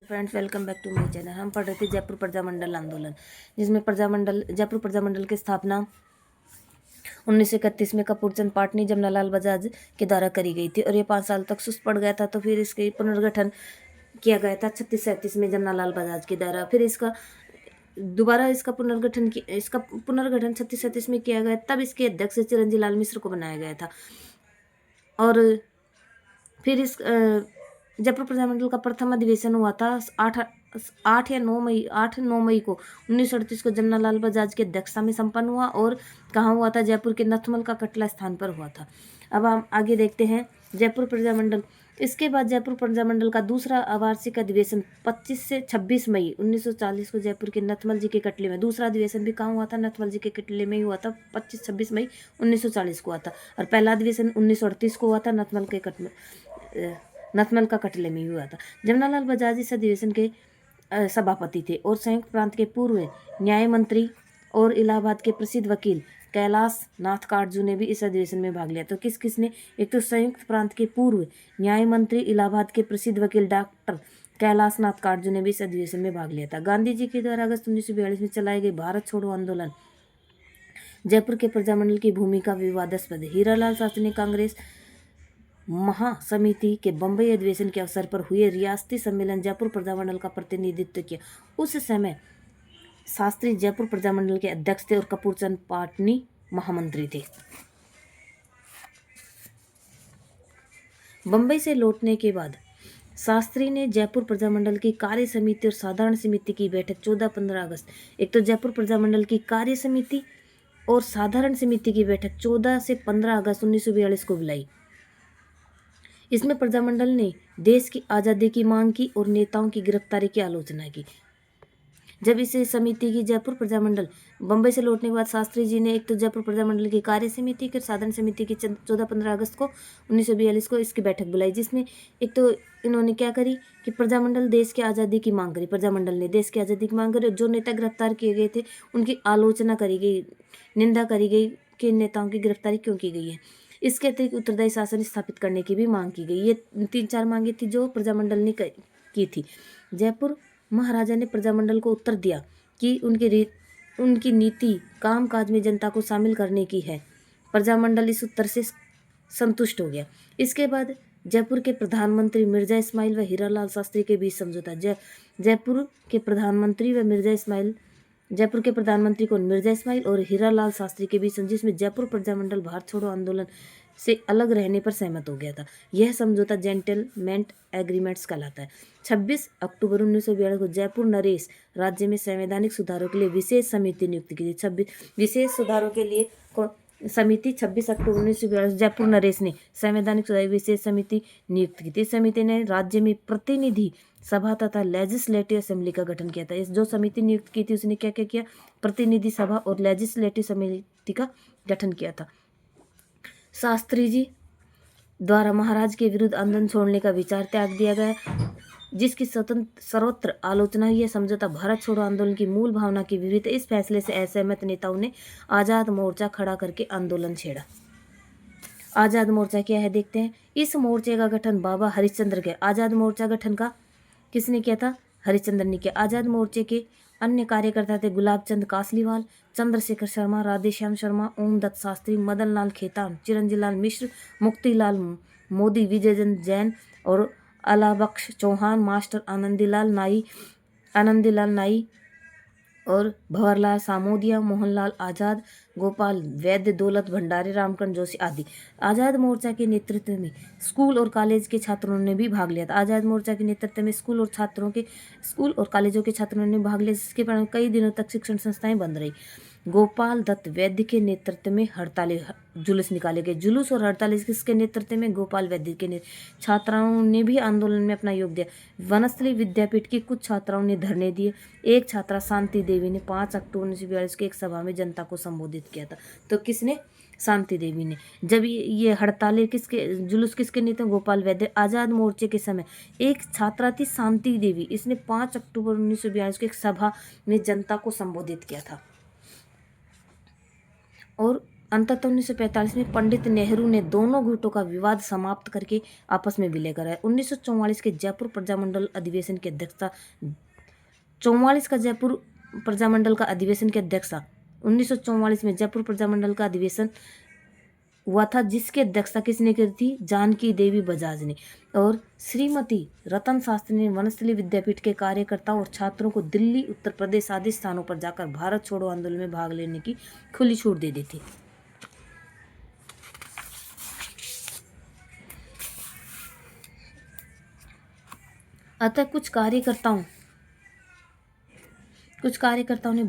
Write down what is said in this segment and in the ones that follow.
Friends, welcome back to my channel. हम पढ़ रहे थे जयपुर प्रजामंडल आंदोलन, जिसमें जयपुर प्रजामंडल की स्थापना 1931 में कपूरचंद पाटनी जमनालाल बजाज के द्वारा करी गई थी और ये 5 साल तक सुस्त पड़ गया था। तो फिर इसके पुनर्गठन किया गया था 36-37 में जमनालाल बजाज के द्वारा। फिर इसका दोबारा इसका पुनर्गठन 36-37 में किया गया। तब इसके अध्यक्ष चिरंजी लाल मिश्र को बनाया गया था। और फिर इस जयपुर प्रजामंडल का प्रथम अधिवेशन हुआ था 8-9 मई को 1938 को जमनालाल बजाज की अध्यक्षता में संपन्न हुआ। और कहाँ हुआ था? जयपुर के नथमल का कटला स्थान पर हुआ था। अब हम आगे देखते हैं जयपुर प्रजामंडल। इसके बाद जयपुर प्रजामंडल का दूसरा वार्षिक अधिवेशन 25 से 26 मई 1940 को जयपुर के नथमल जी के कटले में। दूसरा अधिवेशन भी कहाँ हुआ था? नथमल जी के कटले में ही हुआ था। 25-26 मई 1940 को हुआ था। और पहला अधिवेशन 1938 को हुआ था, नथमल का कटले में ही हुआ था। जमनालाल बजाज इस अधिवेशन के सभापति थे और संयुक्त प्रांत के पूर्व न्याय मंत्री और इलाहाबाद के प्रसिद्ध वकील कैलाश नाथ काटजू ने भी इस अधिवेशन में भाग लिया। तो किसने? एक तो संयुक्त प्रांत के पूर्व न्याय मंत्री, इलाहाबाद के प्रसिद्ध वकील डॉक्टर कैलाश नाथ काटजू ने भी इस अधिवेशन में भाग लिया था। गांधी जी के द्वारा अगस्त 1942 में चलाए गए भारत छोड़ो आंदोलन जयपुर के प्रजामंडल की भूमिका विवादास्पद है। हीरालाल शास्त्री ने कांग्रेस महासमिति के बंबई अधिवेशन के अवसर पर हुए रियासती सम्मेलन जयपुर प्रजामंडल का प्रतिनिधित्व किया। उस समय शास्त्री जयपुर प्रजामंडल के अध्यक्ष थे और कपूरचंद पाटनी महामंत्री थे। बंबई से लौटने के बाद शास्त्री ने जयपुर प्रजामंडल की कार्य समिति और साधारण समिति की बैठक 14-15 अगस्त। एक तो जयपुर प्रजामंडल की कार्य समिति और साधारण समिति की बैठक 14 से 15 अगस्त 1942 को बुलाई। इसमें प्रजामंडल ने देश की आज़ादी की मांग की और नेताओं की गिरफ्तारी की आलोचना की। जब इस समिति की जयपुर प्रजामंडल बंबई से लौटने के बाद शास्त्री जी ने एक तो जयपुर प्रजामंडल की कार्य समिति की, साधारण समिति की 14-15 अगस्त को 1942 को इसकी बैठक बुलाई, जिसमें एक तो इन्होंने क्या करी कि प्रजामंडल देश की आज़ादी की मांग करी। प्रजामंडल ने देश की आज़ादी की मांग करी। जो नेता गिरफ्तार किए गए थे उनकी आलोचना करी गई, निंदा करी गई कि नेताओं की गिरफ्तारी क्यों की गई है। इसके अतिरिक्त उत्तरदायी शासन स्थापित करने की भी मांग की गई। ये 3-4 मांगे थी जो प्रजामंडल ने की थी। जयपुर महाराजा ने प्रजामंडल को उत्तर दिया कि उनकी नीति कामकाज में जनता को शामिल करने की है। प्रजामंडल इस उत्तर से संतुष्ट हो गया। इसके बाद जयपुर के प्रधानमंत्री मिर्जा इस्माइल व हीरालाल शास्त्री के बीच समझौता। जयपुर के प्रधानमंत्री को मिर्जा इस्माइल और हीरालाल शास्त्री के बीच, जिसमें जयपुर प्रजामंडल भारत छोड़ो आंदोलन से अलग रहने पर सहमत हो गया था। यह समझौता जेंटलमेंट एग्रीमेंट्स कहलाता है। 26 अक्टूबर 1942 को जयपुर नरेश राज्य में संवैधानिक सुधारों के लिए विशेष समिति नियुक्त की थी। विशेष सुधारों के लिए समिति 26 अक्टूबर 1942 जयपुर नरेश ने संवैधानिक सुधार विशेष समिति नियुक्त की थी। इस समिति ने राज्य में प्रतिनिधि सभा तथा लेजिस्लेटिव असेंबली का गठन किया था। इस जो समिति नियुक्त की थी उसने क्या क्या किया? प्रतिनिधि सभा और लेजिस्लेटिव समिति का गठन किया था। शास्त्री जी द्वारा महाराज के विरुद्ध आंदोलन छोड़ने का विचार त्याग दिया गया, जिसकी सर्वत्र आलोचना हुई। यह समझौता भारत छोड़ो आंदोलन की मूल भावना के विपरीत है। इस फैसले से असहमत नेताओं ने आज़ाद मोर्चा खड़ा करके आंदोलन छेड़ा। आज़ाद मोर्चा क्या है देखते हैं। इस मोर्चे का गठन बाबा हरिश्चंद्र के आज़ाद मोर्चा गठन का किसने किया था? हरिश्चंद्र ने किया। आज़ाद मोर्चे के अन्य कार्यकर्ता थे गुलाब चंद कासलीवाल, चंद्रशेखर शर्मा, राधेश्याम शर्मा, ओम दत्त शास्त्री, मदन लाल खेतान, चिरंजी लाल मिश्र, मुक्तिलाल मोदी, विजयचंद जैन और अलाबख्श चौहान, मास्टर आनंदीलाल नाई और भंवरलाल सामोदिया, मोहनलाल आज़ाद, गोपाल वैद्य, दौलत भंडारी, रामकरण जोशी आदि। आज़ाद मोर्चा के नेतृत्व में स्कूल और कॉलेज के छात्रों ने भी भाग लिया था। आज़ाद मोर्चा के नेतृत्व में स्कूल और कॉलेजों के छात्रों ने भाग लिया, जिसके परिणाम कई दिनों तक शिक्षण संस्थाएं बंद रही। गोपाल दत्त वैद्य के नेतृत्व में जुलूस निकाले गए। जुलूस और हड़ताल किसके नेतृत्व में? गोपाल वैद्य के छात्राओं ने भी आंदोलन में अपना योग दिया। वनस्थली विद्यापीठ की कुछ छात्राओं ने धरने दिए। एक छात्रा शांति देवी ने 5 अक्टूबर 1942 की एक सभा में जनता को संबोधित किया था। तो किसने? शांति देवी ने। जब ये हड़तालें जुलूस किसके नेतृत्व? गोपाल वैद्य। आज़ाद मोर्चे के समय एक छात्रा थी शांति देवी, इसने 5 अक्टूबर 1942 की एक सभा में जनता को संबोधित किया था। और अंततः 1945 में पंडित नेहरू ने दोनों गुटों का विवाद समाप्त करके आपस में विलय कराया। 1944 के जयपुर प्रजामंडल अधिवेशन की अध्यक्षता 44 का जयपुर प्रजामंडल का अधिवेशन की अध्यक्षता 1944 में जयपुर प्रजामंडल का अधिवेशन हुआ था, जिसकी अध्यक्षता किसने की थी? जानकी देवी बजाज ने। और श्रीमती रतन शास्त्री ने वनस्थली विद्यापीठ के कार्यकर्ताओं और छात्रों को दिल्ली, उत्तर प्रदेश आदि स्थानों पर जाकर भारत छोड़ो आंदोलन में भाग लेने की खुली छूट दे दी थी। अतः कुछ कार्यकर्ताओं ने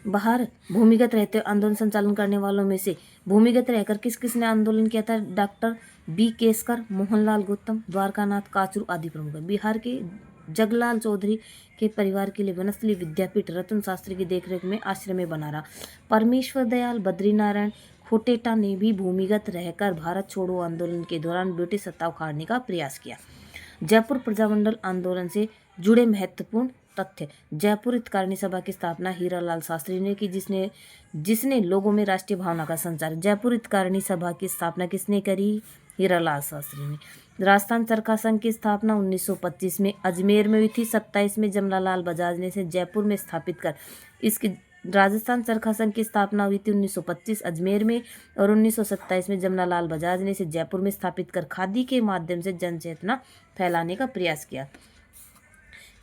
बाहर भूमिगत रहते आंदोलन संचालन करने वालों में से भूमिगत रहकर किस किस ने आंदोलन किया था? डॉक्टर बी केसकर, मोहनलाल गौतम, द्वारकानाथ काचरू आदि प्रमुख। बिहार के जगलाल चौधरी के परिवार के लिए वनस्थली विद्यापीठ रतन शास्त्री की देखरेख में आश्रम में बना रहा। परमेश्वर दयाल, बद्रीनारायण खोटेटा ने भी भूमिगत रहकर भारत छोड़ो आंदोलन के दौरान ब्रिटिश सत्ता उखाड़ने का प्रयास किया। जयपुर प्रजामंडल आंदोलन से जुड़े महत्वपूर्ण तथ्य। जयपुर हितकारिणी सभा की स्थापना हीरालाल शास्त्री ने की, जिसने लोगों में राष्ट्रीय भावना का संचार। जयपुर हितकारिणी सभा की स्थापना किसने करी? हीरालाल शास्त्री ने। राजस्थान चरखा संघ की स्थापना 1925 में अजमेर में हुई थी। 27 में जमनालाल बजाज ने इसे जयपुर में स्थापित कर इसकी राजस्थान चरखा संघ की स्थापना हुई थी 1925 अजमेर में, और 1927 में जमनालाल बजाज ने इसे जयपुर में स्थापित कर खादी के माध्यम से जन चेतना फैलाने का प्रयास किया।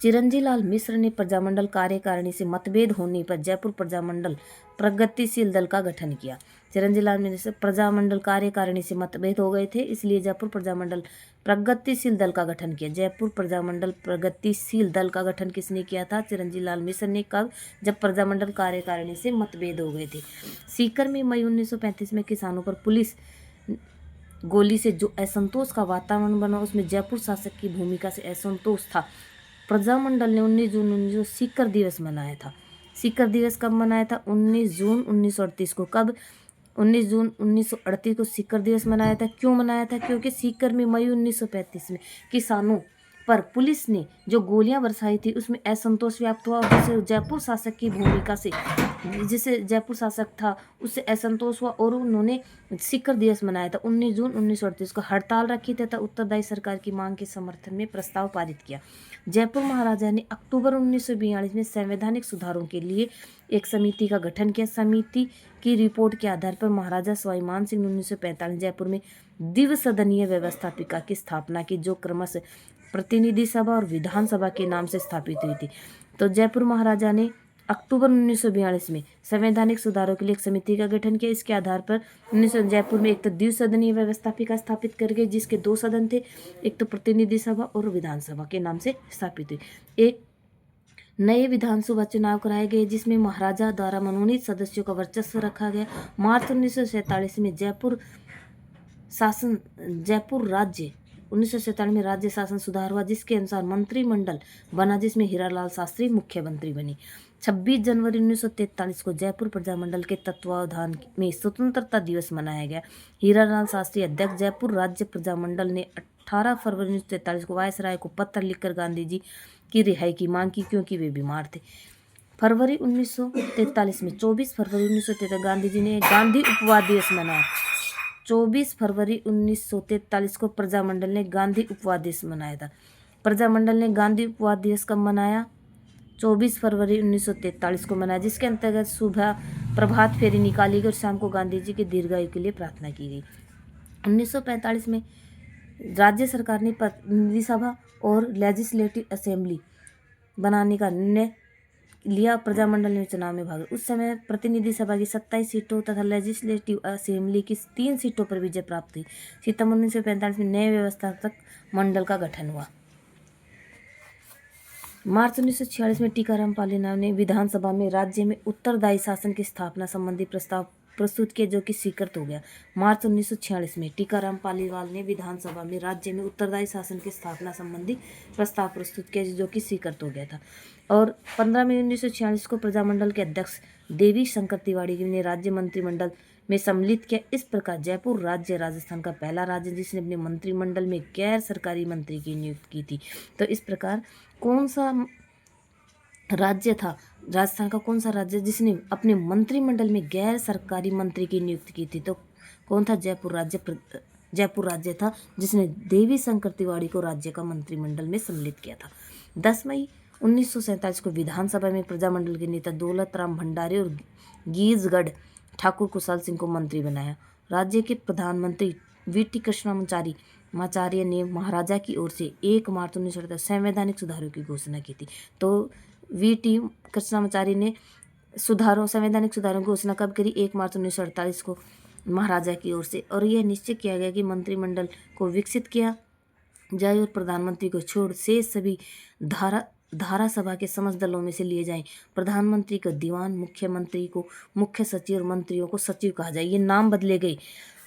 चिरंजीव लाल मिश्र ने प्रजामंडल कार्यकारिणी से मतभेद होने पर जयपुर प्रजामंडल प्रगतिशील दल का गठन किया। चिरंजीव लाल मिश्र प्रजामंडल कार्यकारिणी से मतभेद हो गए थे, इसलिए जयपुर प्रजामंडल प्रगतिशील दल का गठन किया। जयपुर प्रजामंडल प्रगतिशील दल का गठन किसने किया था? चिरंजीव लाल मिश्र ने। कब? जब प्रजामंडल कार्यकारिणी से मतभेद हो गए थे। सीकर में मई 1935 में किसानों पर पुलिस गोली से जो असंतोष का वातावरण बना, उसमें जयपुर शासक की भूमिका से असंतोष था। प्रजामंडल ने 19 जून 1900 सीकर दिवस मनाया था। सीकर दिवस कब मनाया था? 19 जून 1938 को। कब? 19 जून 1938 को सीकर दिवस मनाया था। क्यों मनाया था? क्योंकि सीकर में मई 1935 में किसानों पर पुलिस ने जो गोलियां बरसाई थी, उसमें असंतोष व्याप्त हुआ, जिसे जयपुर शासक की भूमिका से जिसे जयपुर शासक था उससे असंतोष हुआ और उन्होंने सीकर दिवस मनाया था। 19 जून 1938 को हड़ताल रखी तथा उत्तरदायी सरकार की मांग के समर्थन में प्रस्ताव पारित किया। जयपुर महाराजा ने अक्टूबर 1942 में संवैधानिक सुधारों के लिए एक समिति का गठन किया। समिति की रिपोर्ट के आधार पर महाराजा सवाई मान सिंह ने 1945 जयपुर में द्विसदनीय व्यवस्थापिका की स्थापना की, जो क्रमशः प्रतिनिधि सभा और विधानसभा के नाम से स्थापित हुई थी। तो जयपुर महाराजा ने अक्टूबर 1942 में संवैधानिक सुधारों के लिए एक समिति का गठन किया। इसके आधार पर जयपुर में एक तो द्विसदनीय व्यवस्थापिका स्थापित कर गई, जिसके 2 सदन थे, एक तो प्रतिनिधि सभा और विधानसभा के नाम से स्थापित हुई। एक नए विधानसभा चुनाव कराए गए, जिसमें महाराजा द्वारा मनोनीत सदस्यों का वर्चस्व रखा गया। मार्च 1947 में जयपुर राज्य 1947 में राज्य शासन सुधार हुआ, जिसके अनुसार मंत्रिमंडल बना, जिसमें हीरालाल शास्त्री मुख्यमंत्री बने। 26 जनवरी 1943 को जयपुर प्रजामंडल के तत्वावधान में स्वतंत्रता दिवस मनाया गया। हीरालाल शास्त्री अध्यक्ष। जयपुर राज्य प्रजामंडल ने 18 फरवरी 1943 को वायसराय को पत्र लिखकर गांधी जी की रिहाई की मांग की, क्योंकि वे बीमार थे। फरवरी 1943 में 24 फरवरी 1943 गांधी जी ने गांधी उपवास दिवस मनाया। 24 फरवरी 1943 को प्रजामंडल ने गांधी उपवास दिवस मनाया था। प्रजामंडल ने गांधी उपवास दिवस कब मनाया? 24 फरवरी 1943 को मनाया, जिसके अंतर्गत सुबह प्रभात फेरी निकाली गई और शाम को गांधी जी के दीर्घायु के लिए प्रार्थना की गई। 1945 में राज्य सरकार ने प्रतिनिधि सभा और लेजिस्लेटिव असेंबली बनाने का निर्णय लिया। प्रजामंडल ने चुनाव में भाग लिया। उस समय प्रतिनिधि सभा की 27 सीटों तथा लेजिस्लेटिव असेंबली की 3 सीटों पर विजय प्राप्त हुई। सितंबर 1945 में नए व्यवस्थापक मंडल का गठन हुआ। मार्च 1946 में टीकाराम पालीवाल ने विधानसभा में राज्य में उत्तरदायी शासन की स्थापना संबंधी प्रस्ताव प्रस्तुत किया, जो कि स्वीकृत हो गया। मार्च 1946 में टीकाराम पालीवाल ने विधानसभा में राज्य में उत्तरदायी शासन की स्थापना संबंधी प्रस्ताव प्रस्तुत किया, जो कि स्वीकृत हो गया था। और 15 मई 1946 को प्रजामंडल के अध्यक्ष देवी शंकर तिवारी ने राज्य मंत्रिमंडल में सम्मिलित किया। इस प्रकार जयपुर राज्य राजस्थान का पहला राज्य जिसने अपने मंत्रिमंडल में गैर सरकारी मंत्री की नियुक्ति की थी। तो इस प्रकार कौन सा राज्य था राजस्थान का कौन सा राज्य जिसने अपने मंत्रिमंडल में गैर सरकारी मंत्री की नियुक्ति की थी? तो कौन था? जयपुर राज्य था जिसने देवी शंकर तिवारी को राज्य का मंत्रिमंडल में सम्मिलित किया था। 10 मई 1947 को विधानसभा में प्रजामंडल के नेता दौलत राम भंडारी और गीजगढ़ ठाकुर कुशल सिंह को मंत्री बनाया। राज्य के प्रधानमंत्री वीटी कृष्णामाचार्य ने महाराजा की ओर से 1 मार्च 1948 संवैधानिक सुधारों की घोषणा की थी। तो वीटी कृष्णामाचार्य ने संवैधानिक सुधारों की घोषणा कब करी? 1 मार्च 1948 को महाराजा की ओर से। और यह निश्चित किया गया कि मंत्रिमंडल को विकसित किया जाए और प्रधानमंत्री को छोड़ शेष सभी धारा सभा के समस्त दलों में से लिए जाएं। प्रधानमंत्री को दीवान, मुख्यमंत्री को मुख्य सचिव और मंत्रियों को सचिव कहा जाए। ये नाम बदले गए।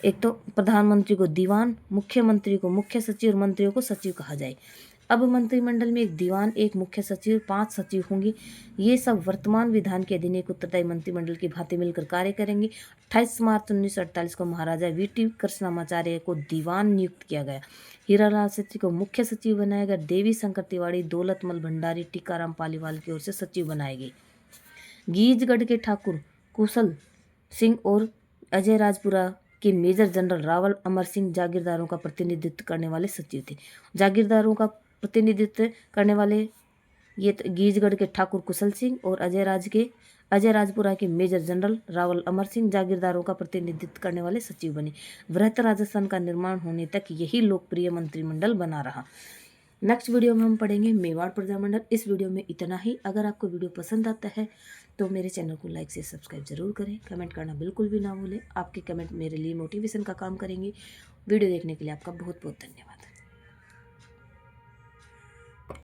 एक तो प्रधानमंत्री को दीवान, मुख्यमंत्री को मुख्य सचिव और मंत्रियों को सचिव कहा जाए। अब मंत्रिमंडल में एक दीवान, एक मुख्य सचिव, 5 सचिव होंगे। ये सब वर्तमान विधान के अधीन एक उत्तरदायी मंत्रिमंडल की भांति मिलकर कार्य करेंगे। 28 मार्च 1948 को महाराजा वीटी कृष्णामाचार्य को दीवान नियुक्त किया गया। हीरालाल शास्त्री को मुख्य सचिव बनाया गया। देवी शंकर तिवारी, दौलतमल भंडारी, टीकाराम पालीवाल की ओर से सचिव बनाए गए। गीजगढ़ के ठाकुर कुशल सिंह और अजय राजपुरा के मेजर जनरल रावल अमर सिंह जागीरदारों का प्रतिनिधित्व करने वाले सचिव थे। जागीरदारों का प्रतिनिधित्व करने वाले ये गीजगढ़ के ठाकुर कुशल सिंह और अजय राजपुरा के मेजर जनरल रावल अमर सिंह जागीरदारों का प्रतिनिधित्व करने वाले सचिव बने। वृहत राजस्थान का निर्माण होने तक यही लोकप्रिय मंत्रिमंडल बना रहा। नेक्स्ट वीडियो में हम पढ़ेंगे मेवाड़ प्रजामंडल। इस वीडियो में इतना ही। अगर आपको वीडियो पसंद आता है तो मेरे चैनल को लाइक से सब्सक्राइब जरूर करें। कमेंट करना बिल्कुल भी ना भूलें। आपके कमेंट मेरे लिए मोटिवेशन का काम करेंगे। वीडियो देखने के लिए आपका बहुत बहुत धन्यवाद।